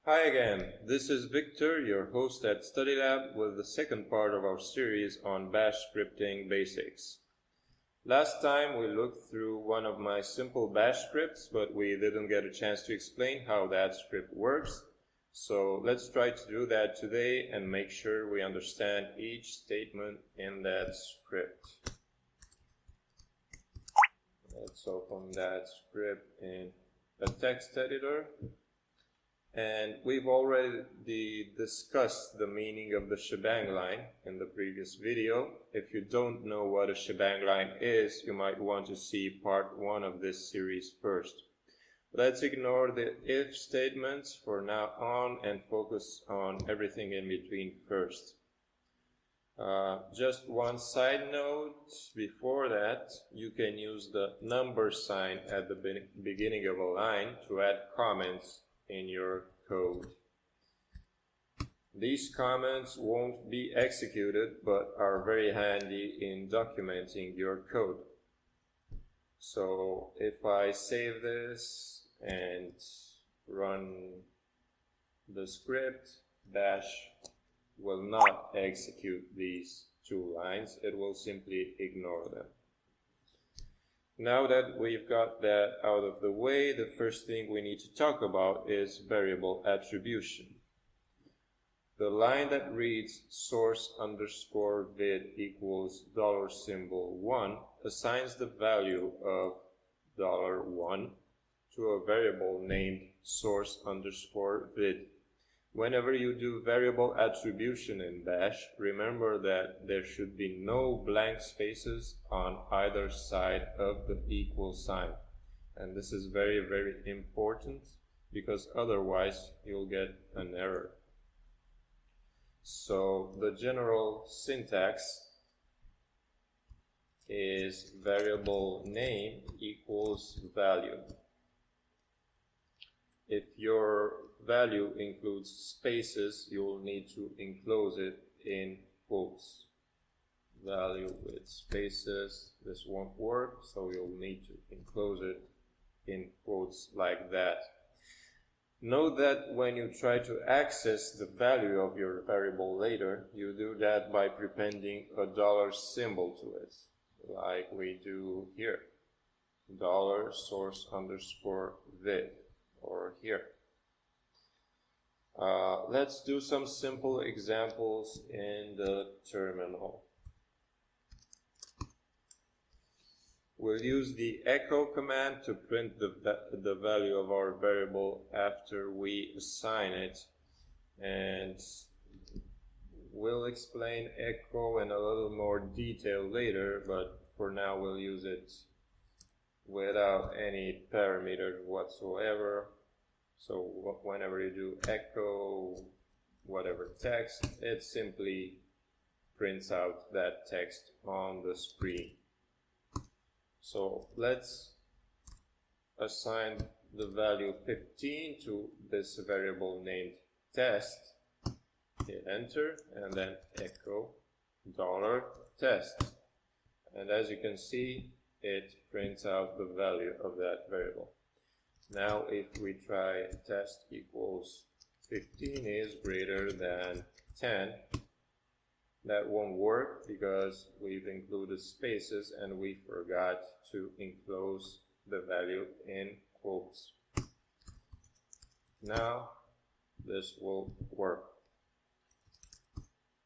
Hi again, this is Victor, your host at StudyLab with the second part of our series on Bash scripting basics. Last time we looked through one of my simple Bash scripts, but we didn't get a chance to explain how that script works. So let's try to do that today and make sure we understand each statement in that script. Let's open that script in a text editor. And we've already discussed the meaning of the shebang line in the previous video. If you don't know what a shebang line is, you might want to see part 1 of this series first. Let's ignore the if statements for now on and focus on everything in between first. Just one side note before that, you can use the number sign at the beginning of a line to add comments in your code. These comments won't be executed but are very handy in documenting your code. So if I save this and run the script, Bash will not execute these two lines, it will simply ignore them. Now that we've got that out of the way, the first thing we need to talk about is variable attribution. The line that reads source underscore vid equals $1 assigns the value of $1 to a variable named source underscore vid. Whenever you do variable attribution in Bash, remember that there should be no blank spaces on either side of the equal sign. And this is very, very important because otherwise you'll get an error. So the general syntax is variable name equals value. If your value includes spaces, you will need to enclose it in quotes. Value with spaces, this won't work, so you'll need to enclose it in quotes like that. Note that when you try to access the value of your variable later, you do that by prepending a dollar symbol to it, like we do here. $source underscore vid, or here. Let's do some simple examples in the terminal. We'll use the echo command to print the value of our variable after we assign it, and we'll explain echo in a little more detail later, but for now we'll use it without any parameters whatsoever. So whenever you do echo whatever text, it simply prints out that text on the screen. So let's assign the value 15 to this variable named test. Hit enter and then echo $test. And as you can see, it prints out the value of that variable. Now if we try test equals 15 is greater than 10, that won't work because we've included spaces and we forgot to enclose the value in quotes. Now this will work.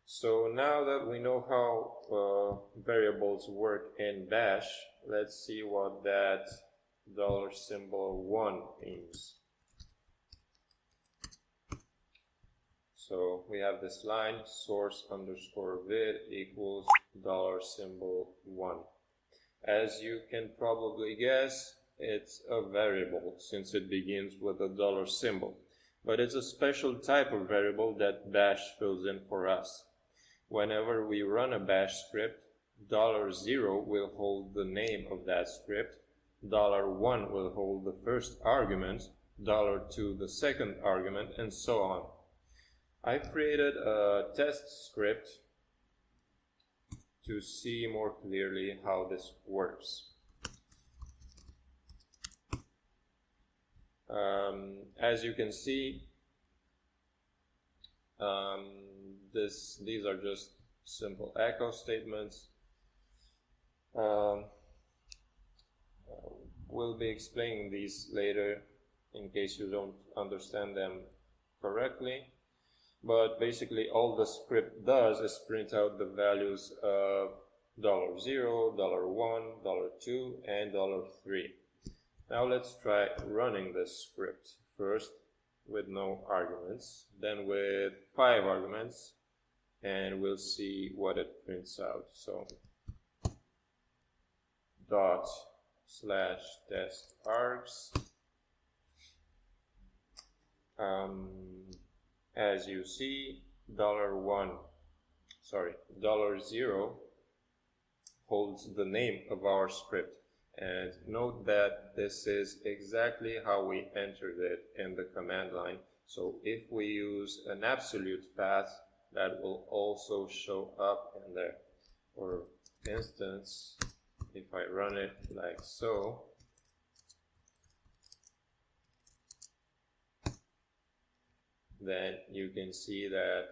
So now that we know how variables work in Bash, let's see what that $1 means. So we have this line, source underscore vid equals $1. As you can probably guess, it's a variable since it begins with a dollar symbol. But it's a special type of variable that Bash fills in for us. Whenever we run a Bash script, $0 will hold the name of that script, $1 will hold the first argument, $2 the second argument, and so on. I've created a test script to see more clearly how this works. As you can see, These are just simple echo statements. We'll be explaining these later in case you don't understand them correctly. But basically all the script does is print out the values of $0, $1, $2, and $3. Now let's try running this script. First with no arguments, then with 5 arguments, and we'll see what it prints out. So /test args. As you see, $0 holds the name of our script. And note that this is exactly how we entered it in the command line. So if we use an absolute path, that will also show up in there. For instance, if I run it like so, then you can see that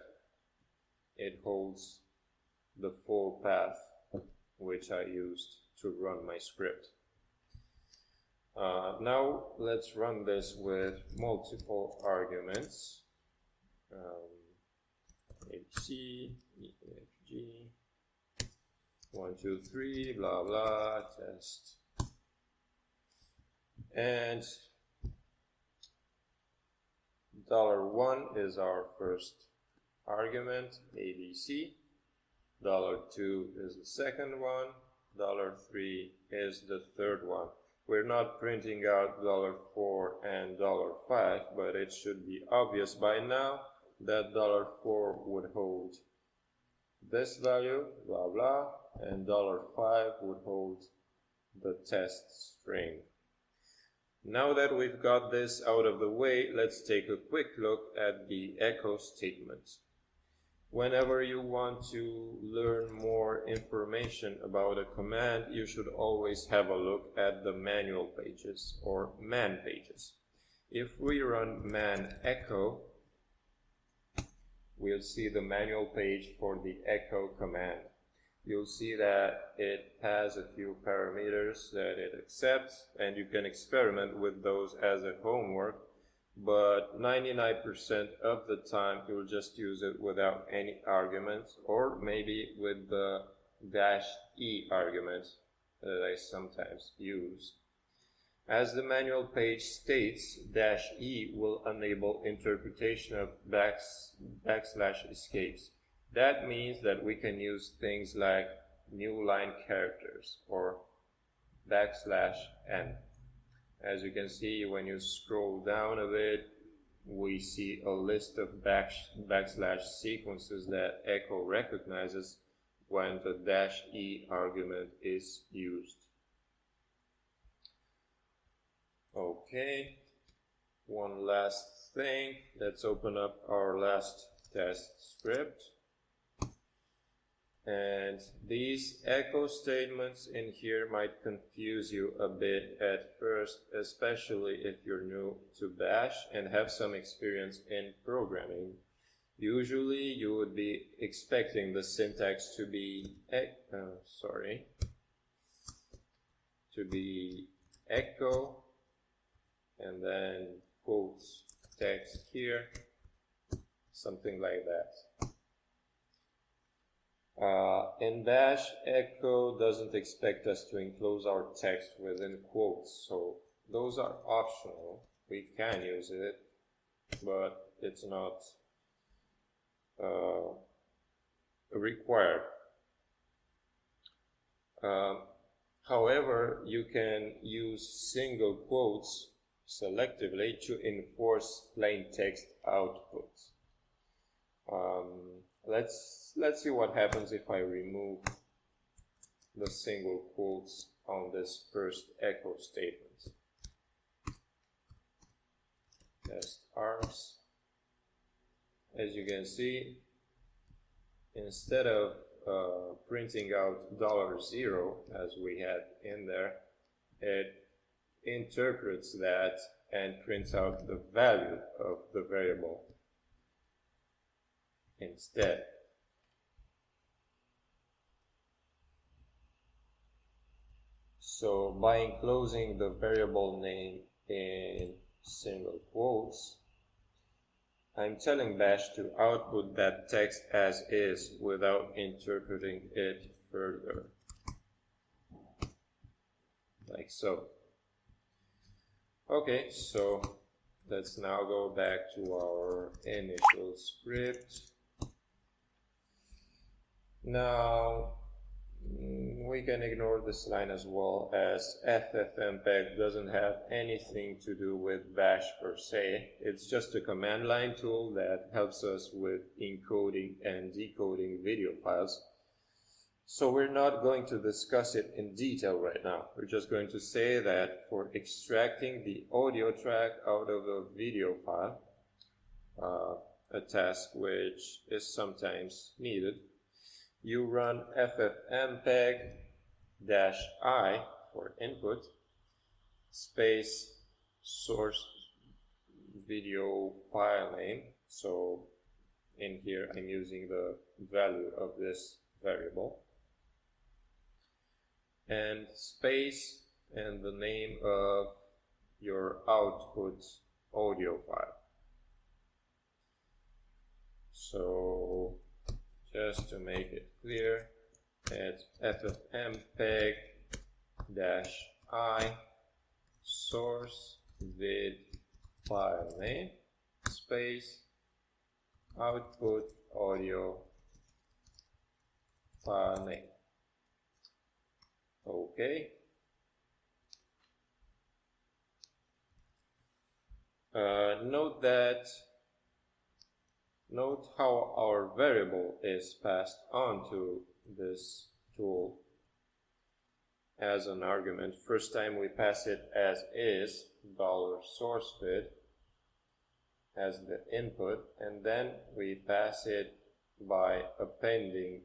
it holds the full path which I used to run my script. Now let's run this with multiple arguments. ABC, EFG, 1, 2, 3, blah blah, test. And $1 is our first argument, ABC. $2 is the second one. $3 is the third one. We're not printing out $4 and $5, but it should be obvious by now that $4 would hold this value, blah blah, and $5 would hold the test string. Now that we've got this out of the way, let's take a quick look at the echo statement. Whenever you want to learn more information about a command, you should always have a look at the manual pages or man pages. If we run man echo, we'll see the manual page for the echo command. You'll see that it has a few parameters that it accepts, and you can experiment with those as a homework, but 99% of the time you'll just use it without any arguments, or maybe with the -e argument that I sometimes use. As the manual page states, -e will enable interpretation of backslash escapes. That means that we can use things like new line characters or \n. As you can see, when you scroll down a bit, we see a list of backslash sequences that echo recognizes when the -e argument is used. Okay, one last thing. Let's open up our last test script. And these echo statements in here might confuse you a bit at first, especially if you're new to Bash and have some experience in programming. Usually you would be expecting the syntax to be echo and then quotes text here, something like that. In Bash, echo doesn't expect us to enclose our text within quotes, so those are optional. We can use it, but it's not required. However, you can use single quotes selectively to enforce plain text output. Let's see what happens if I remove the single quotes on this first echo statement. Test args. As you can see, instead of printing out $0 as we had in there, it interprets that and prints out the value of the variable. instead. So by enclosing the variable name in single quotes, I'm telling Bash to output that text as is without interpreting it further. Like so. Okay, so let's now go back to our initial script. Now we can ignore this line as well, as ffmpeg doesn't have anything to do with Bash per se. It's just a command line tool that helps us with encoding and decoding video files. So we're not going to discuss it in detail right now. We're just going to say that for extracting the audio track out of a video file, a task which is sometimes needed, you run ffmpeg-i for input, space source video file name. So in here I'm using the value of this variable, and space and the name of your output audio file. So just to make it clear, it's ffmpeg-i source vid file name space output audio file name. Okay. Note how our variable is passed on to this tool as an argument. First time we pass it as is, $sourcevid, as the input, and then we pass it by appending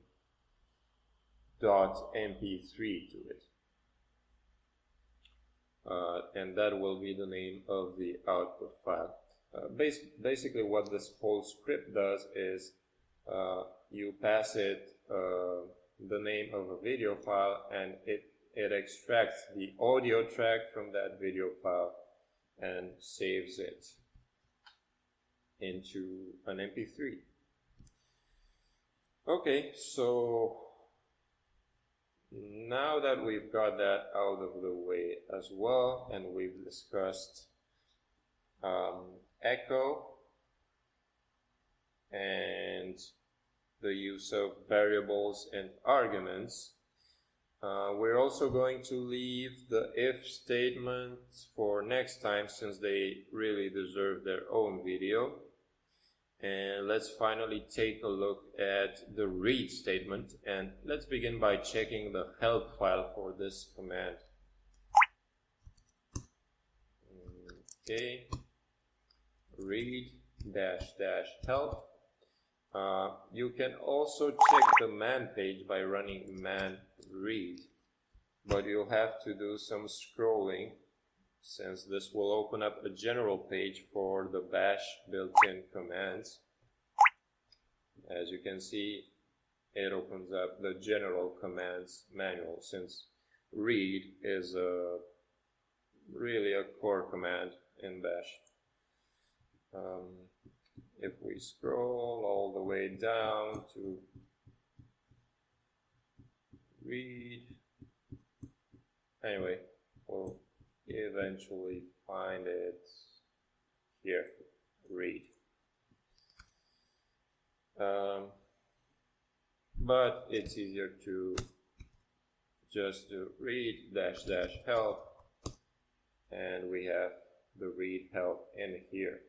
.mp3 to it. And that will be the name of the output file. Basically what this whole script does is you pass it the name of a video file, and it extracts the audio track from that video file and saves it into an MP3. Okay, so now that we've got that out of the way as well, and we've discussed echo and the use of variables and arguments, we're also going to leave the if statements for next time, since they really deserve their own video. And let's finally take a look at the read statement, and let's begin by checking the help file for this command. Okay, read --help. You can also check the man page by running man read, but you'll have to do some scrolling, since this will open up a general page for the Bash built-in commands. As you can see, it opens up the general commands manual, since read is really a core command in Bash. If we scroll all the way down to read, anyway, we'll eventually find it here, read. But it's easier to just do read --help, and we have the read help in here.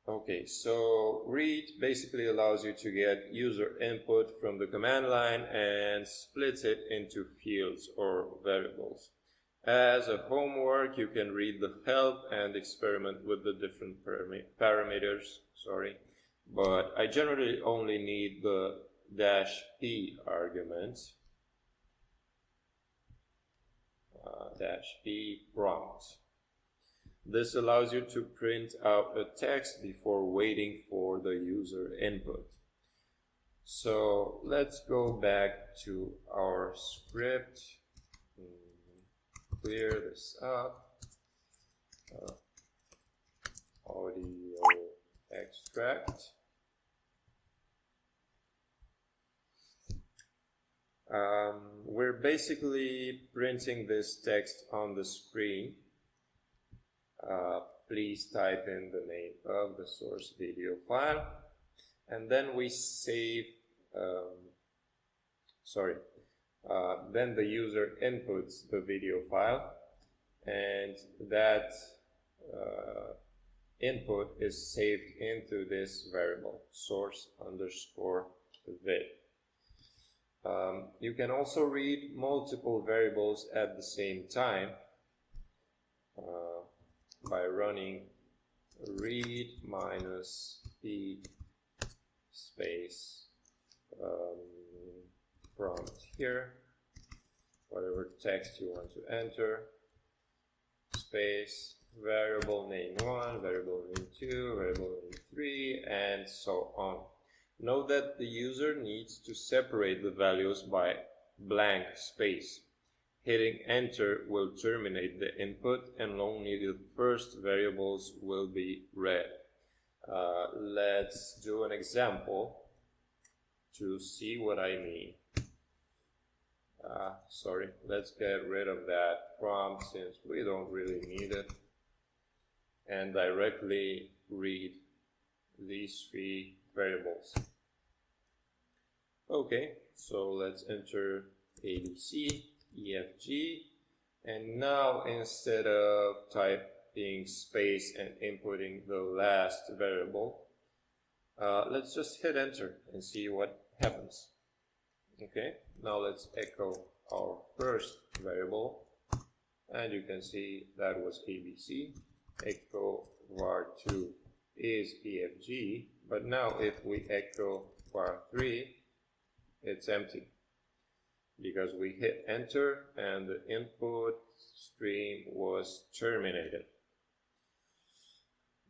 Okay, so read basically allows you to get user input from the command line and splits it into fields or variables. As a homework, you can read the help and experiment with the different parameters, but I generally only need the -p argument, -p prompt. This allows you to print out a text before waiting for the user input. So let's go back to our script, clear this up, audio extract. We're basically printing this text on the screen. Please type in the name of the source video file, and then we save, then the user inputs the video file, and that input is saved into this variable, source underscore vid. You can also read multiple variables at the same time by running read -p space prompt here, whatever text you want to enter, space variable name 1, variable name 2, variable name 3, and so on. Note that the user needs to separate the values by blank space. Hitting enter will terminate the input, and only the first variables will be read. Let's do an example to see what I mean. Let's get rid of that prompt since we don't really need it, and directly read these three variables. Okay, so let's enter ABC, EFG, and now instead of typing space and inputting the last variable, let's just hit enter and see what happens. Okay, now let's echo our first variable, and you can see that was ABC. Echo var2 is EFG, but now if we echo var3, it's empty because we hit enter and the input stream was terminated.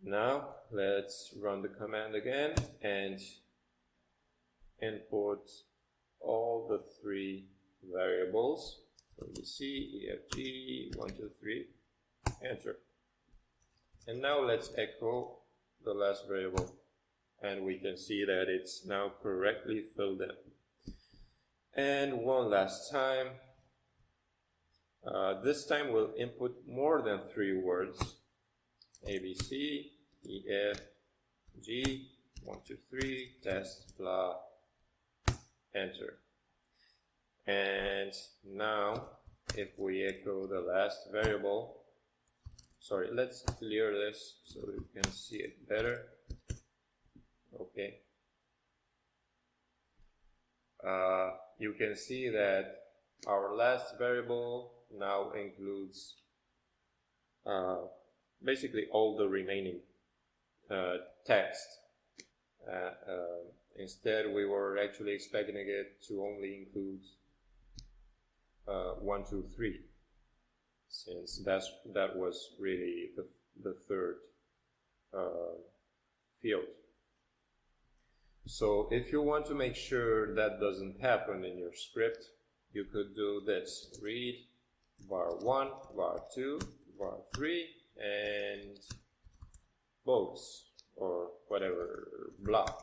Now let's run the command again and input all the three variables. So you see EFG 1, 2, 3, enter. And now let's echo the last variable, and we can see that it's now correctly filled in. And one last time, this time we'll input more than 3 words, ABC, EF, G, 1, 2, 3, test, blah, enter. And now if we echo the last variable, let's clear this so you can see it better. Okay. You can see that our last variable now includes basically all the remaining text. Instead, we were actually expecting it to only include 1, 2, 3, since that was really the third field. So if you want to make sure that doesn't happen in your script, you could do this: read var1, var2, var3, and both, or whatever, blah.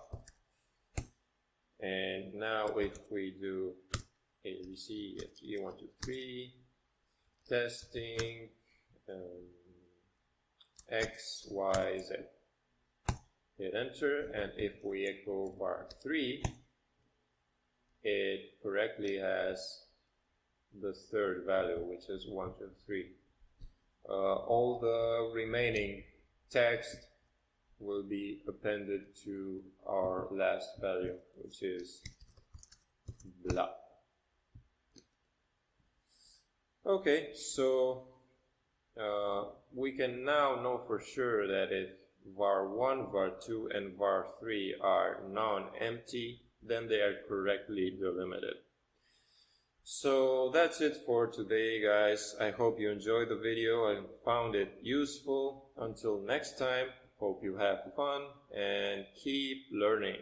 And now if we do ABC, 1, 2, 3, testing, X, Y, Z. Hit enter, and if we echo var3, it correctly has the third value, which is 1, 2, 3. All the remaining text will be appended to our last value, which is blah. Okay, so we can now know for sure that if var1, var2, and var3 are non-empty, then they are correctly delimited. So that's it for today, guys. I hope you enjoyed the video and found it useful. Until next time, hope you have fun and keep learning.